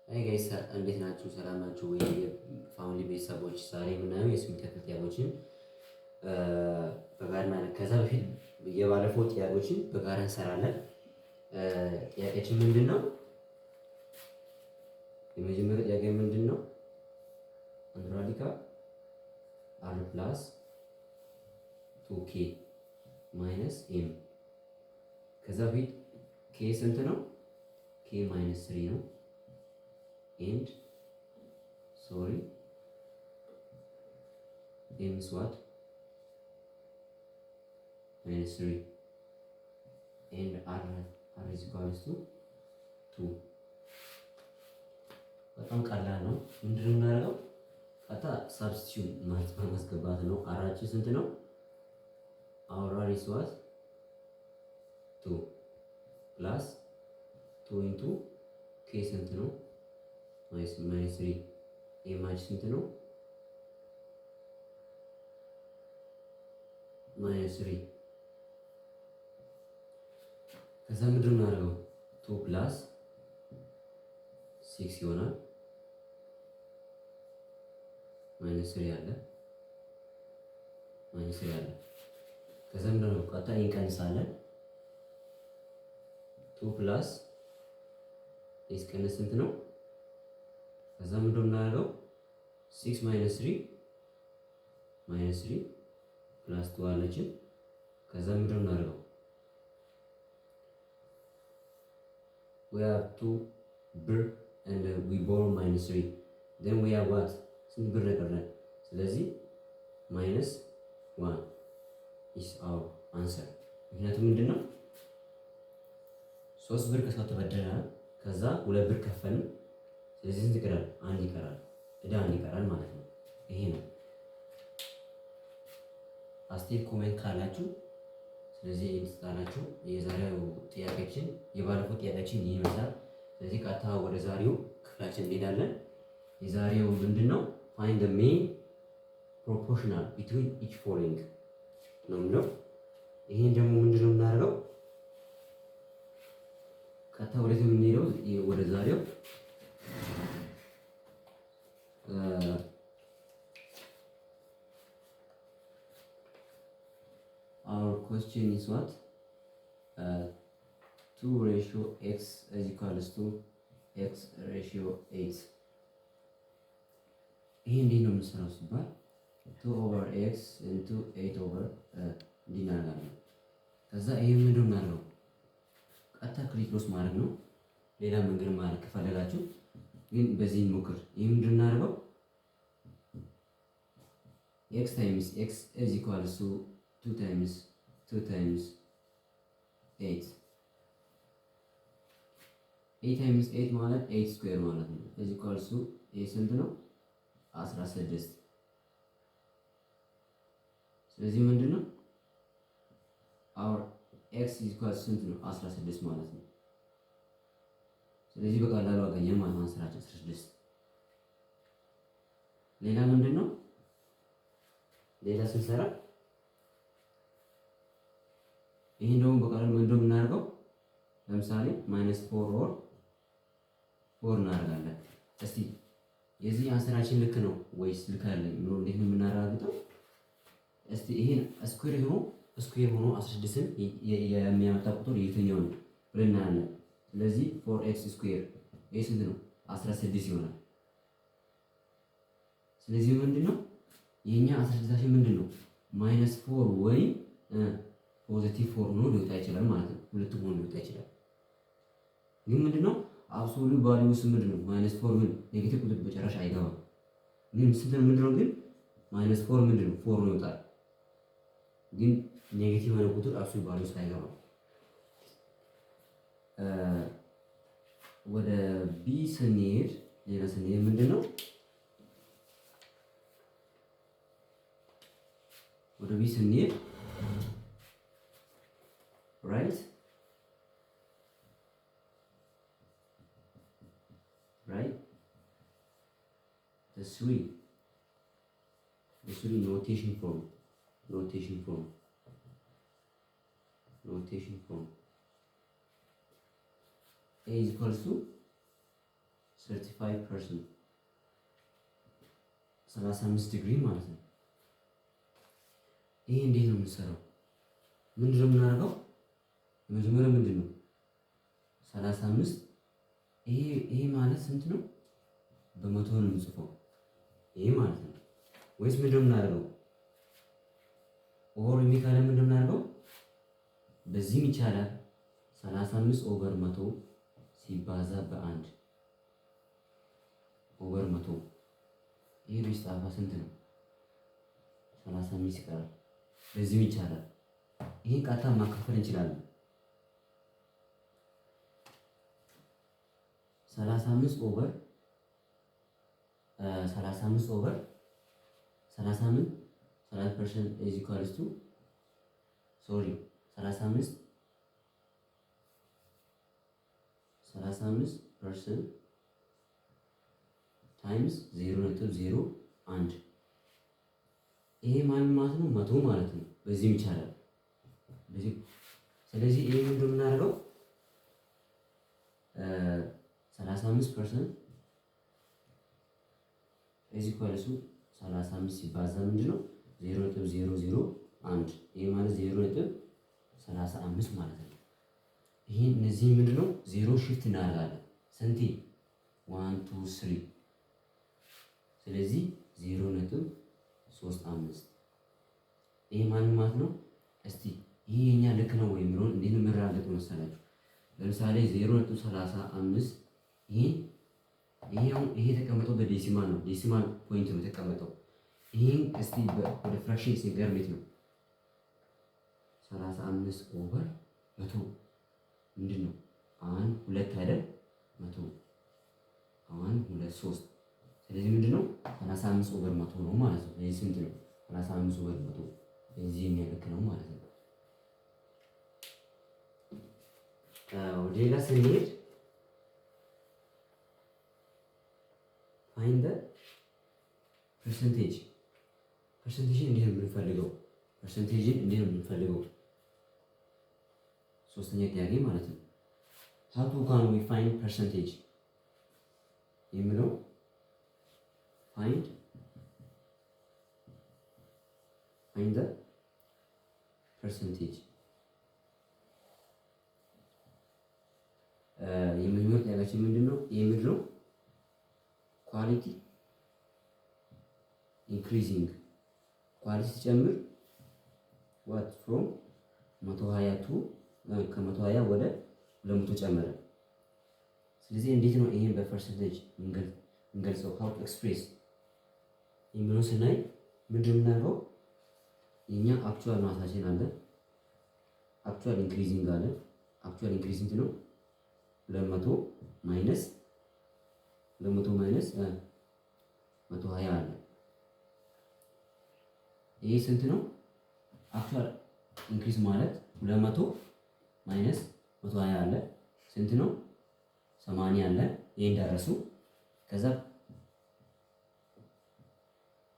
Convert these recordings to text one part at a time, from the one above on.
አይ ጋይስ እንዴት ናችሁ? ሰላም ናችሁ ወይ? የፋሚሊ ቤተሰቦች ዛሬ የምናየው የስሜት ተከታታይ ጥያቄዎችን በጋራ ማለት ከዛ በፊት የባለፈው ጥያቄዎችን በጋራ እንሰራለን። ጥያቄያችን ምንድን ነው? የመጀመሪያው ጥያቄ ምንድን ነው? አንድራዲካ አር ፕላስ 2k ማይነስ ኤም ከዛ በፊት ኬ ስንት ነው? ኬ ማይነስ 3 ነው። ኤንድ ሶሪ ኤም is what? minus 3 and r is equals to 2 በጣም ቀላል ነው። ምንድነው የምናደርገው? ቀጥታ ሳብስቲዩት ማስገባት ነው። አራችን ስንት ነው? our r is what? 2 plus 2 into k ስንት ነው? minus 3 ኤማች ስንት ነው? minus 3 ከዛ ምንድን ነው የምናደርገው? 2 ፕላስ 6 ይሆናል። ማይነስ 3 አለ ከዛ ምንድን ነው ቀጥታ እንቀንሳለን። 2 ፕላስ ስንት ነው? ከዛ ምንድን ነው የምናደርገው? 6 ማይነስ 3 ፕላስ 2 አለችን። ከዛ ምንድን ነው የምናደርገው? we have 2 ብር and we borrow minus 3 then we have what? ስንት ብር ቀረን? ስለዚህ minus 1 is our answer። ምክንያቱም ምንድነው 3 ብር ከሰው ተበደረናል። ከዛ 2 ብር ከፈልን። ስለዚህ ስንት ይቀራል? 1 ይቀራል። ዕዳ 1 ይቀራል ማለት ነው። ይሄ ነው። አስቴር ኮሜንት ካላችሁ ስለዚህ እንስጣላችሁ። የዛሬው ጥያቄችን የባለፈው ጥያቄችን ይመስላል። ስለዚህ ቀጥታ ወደ ዛሬው ክፍላችን እንሄዳለን። የዛሬው ምንድነው? find the mean proportional between each following ነው የሚለው። ይሄን ደግሞ ምንድነው የምናደርገው? ቀጥታ ወደዚህ የምንሄደው ወደ ዛሬው our question is what? 2 ratio x is equals to x ratio 8 ይሄ እንዴት ነው የምንሰራው ሲባል 2 over x into 8 over እንዲናገራለን። ከዛ ይሄ ምንድነው የምናደርገው? ቀጥታ ክሊክ ሎስ ማድረግ ነው። ሌላ መንገድ ማድረግ ከፈለጋችሁ ግን በዚህ እንሞክር። ይሄ ምንድነው የምናደርገው? x times x is equals to 2 times 8 times 8 ማለት 8 ስኩዌር ማለት ነው። is equals to ስንት ነው? 16 ስለዚህ ምንድነው our x is equals ስንት ነው? 16 ማለት ነው። ስለዚህ በቀላሉ አገኘን ማለት ነው አንሰራችን 16። ሌላ ምንድነው? ሌላ ስንሰራ ይሄን ደግሞ በቀላሉ ምንድነው የምናደርገው? ለምሳሌ -4 4 እናደርጋለን። እስቲ የዚህ አንሰራችን ልክ ነው ወይስ ልክ አይደለም ብሎ እንዴት ነው የምናረጋግጠው? እስቲ ይሄን ስኩዌር ሆኖ 16ን የሚያመጣ ቁጥር የትኛው ነው ብለን እናያለን። ስለዚህ 4x ስኩዌር ይሄ ስንት ነው? 16 ይሆናል። ስለዚህ ምንድነው የኛ 16 ምንድነው? -4 ወይ ፖዚቲቭ 4 ሆኖ ሊወጣ ይችላል ማለት ነው። ሁለቱም ሆኖ ሊወጣ ይችላል። ግን ምንድነው አብሶሉት ቫልዩ ምንድነው? -4 ምን ኔጌቲቭ ቁጥር በጨረሻ አይገባም። ግን ስንት ምንድነው ግን -4 ምንድነው 4 ነው ይወጣል። ግን ኔጌቲቭ የሆነ ቁጥር አብሶሉት ቫልዩ ሳይገባ ወደ ቢ ስንሄድ ሌላ ስንሄድ ምንድነው ወደ ቢ ስንሄድ right the three notation form a is equals to 35% 35 ዲግሪ ማለት ነው። ይሄ እንዴት ነው የምንሰራው? ምንድነው የምናደርገው? መጀመሪያ ምንድን ነው 35 ይሄ ማለት ስንት ነው? በመቶ ነው የምንጽፈው ይሄ ማለት ነው። ወይስ ምንድነው የምናደርገው? ኦር የሚካለ ምንድነው የምናደርገው? በዚህም ይቻላል 35 ኦቨር 100 ሲባዛ በአንድ ኦቨር 100 ይሄ ቢጻፋ ስንት ነው? 35 ይቀራል። በዚህም ይቻላል። ይሄን ቃታ ማካፈል እንችላለን። 35 ኦቨር 38 30% is equals to 35% ታይምስ 0.01 ይሄ ማለት ነው 100 ማለት ነው። በዚህም ይቻላል። ስለዚህ ይሄ ምንድን ነው የምናደርገው? 35% is equals to 35 ሲባዛ ምንድን ነው 0.001 ይሄ ማለት 0.35 ማለት ነው። ይሄ እነዚህ ምንድን ነው 0 ሽፍት እናደርጋለን። ስንቴ 1 2 3 ስለዚህ 0.35 ይሄ ማለት ነው። እስቲ ይሄ የኛ ልክ ነው ወይ የሚለውን እንዴት ነው መረጋገጥ መሰላችሁ? ለምሳሌ 0.35 ይሄ የተቀመጠው በዴሲማል ነው። ዴሲማል ፖይንት ነው የተቀመጠው። ይሄን እስቲ ወደ ፍራክሽን ሲገር እንዴት ነው 35 ኦቨር 100 ምንድን ነው 1 2 አይደል 100 1 2 3 ስለዚህ ምንድን ነው 35 ኦቨር 100 ነው ማለት ነው። ይሄ ስንት ነው 35 ኦቨር 100 እዚህ የሚያልክ ነው ማለት ነው። ወደ ሌላ ስንሄድ ፋይንድ ፐርሰንቴጅ እንዴት ነው የምንፈልገው? ፐርሰንቴጅን እንዴት ነው የምንፈልገው? ሶስተኛ ጥያቄ ማለት ነው። how to can we find percentage የሚለው find the percentage የመጀመሪያ ጥያቄያችን ምንድነው? የምንድነው ኳሊቲ ኢንክሪዚንግ ኳሊቲ ሲጨምር what from 120 to ከ120 ወደ 200 ጨመረ። ስለዚህ እንዴት ነው ይሄን በፐርሰንቴጅ እንገልጸው? how to express የሚለው ስናይ ምንድን ነው የምናደርገው? የኛ አክቹዋል ማሳችን አለ፣ አክቹዋል ኢንክሪዚንግ አለ። አክቹዋል ኢንክሪዚንግ ነው 200 ማይነስ 120 አለ። ይሄ ስንት ነው? አክቹዋል ኢንክሪዝ ማለት 200 ማይነስ 120 አለ ስንት ነው? 80 አለ። ይሄ እንዳረሱ ከዛ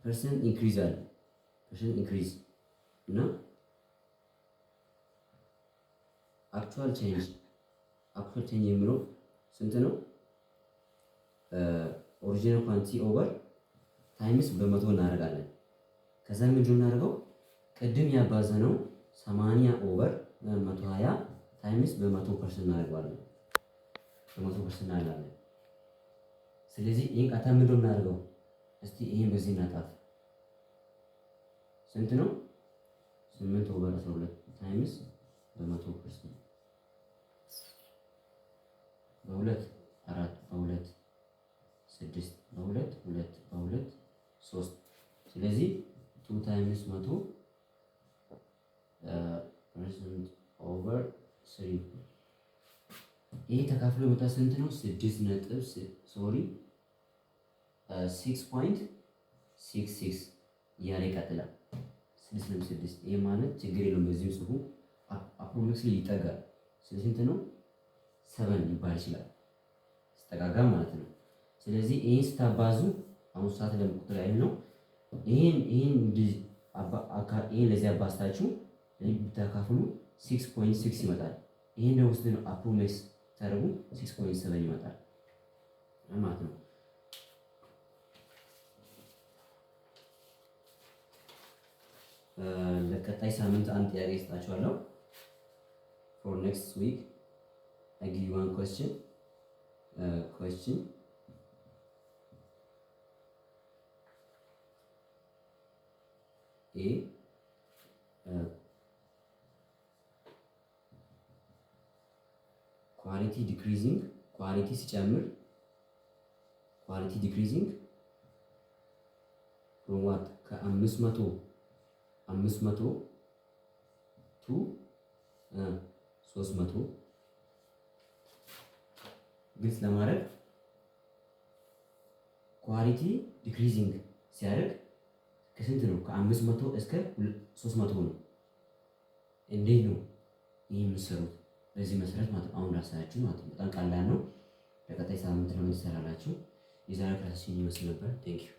ፐርሰንት ኢንክሪዝ አለ። ፐርሰንት ኢንክሪዝ እና አክቹዋል ቼንጅ የሚለው ስንት ነው? ኦሪጂናል ኳንቲቲ ኦቨር ታይምስ በመቶ እናደርጋለን። ከዛ ምንድን እናደርገው? ቅድም ያባዘነው 80 ኦቨር 120 ታይምስ በ100% እናደርገዋለን። በ100% እናደርጋለን። ስለዚህ ይሄን ቃታ ምንድን እናደርገው? እስቲ ይሄን በዚህ እናጣፍ ስንት ነው? 8 ኦቨር 12 ታይምስ በ100% በሁለት 4 በሁለት 6 በሁለት 2 በሁለት 3 ስለዚህ 2 ታይምስ 100 ፐርሰንት ኦቨር 3 ይሄ ተካፍሎ የመጣ ስንት ነው? 6.66 እያለ ይቀጥላል። 6.6 ይሄ ማለት ችግር የለውም በዚህም ጽሁፉ አፕሮክሲሜትሊ ይጠጋል። ስንት ነው? 7 ሊባል ይችላል ሲጠጋጋ ማለት ነው። ስለዚህ ይሄን ስታባዙ አሁን ሰዓት ለመቁጠር ያህል ነው። ይሄን ለዚህ አባስታችሁ ብታካፍሉ 6.6 ይመጣል። ይሄን ደግሞ ስንት ነው? አፕሮክሲሜት ታደርጉ 6.7 ይመጣል። ማለት ነው። ለቀጣይ ሳምንት አንድ ጥያቄ እሰጣችኋለሁ። for next week I give you one question. A ኳሊቲ ዲክሪዚንግ ኳሊቲ ሲጨምር ኳሊቲ ዲክሪዚንግ from what ከ500 ቱ 300 ግልጽ ለማድረግ ኳሊቲ ዲክሪዚንግ ሲያደርግ ከስንት ነው? ከ500 እስከ 300 ነው። እንዴት ነው ይህ የምትሰሩት? በዚህ መሰረት ማለት አሁን ራሳችሁ ማለት ነው። በጣም ቀላል ነው። በቀጣይ ሳምንት ነው የምንሰራላችሁ። የዛሬ ክላስ ይመስል ነበር። ቴንክ ዩ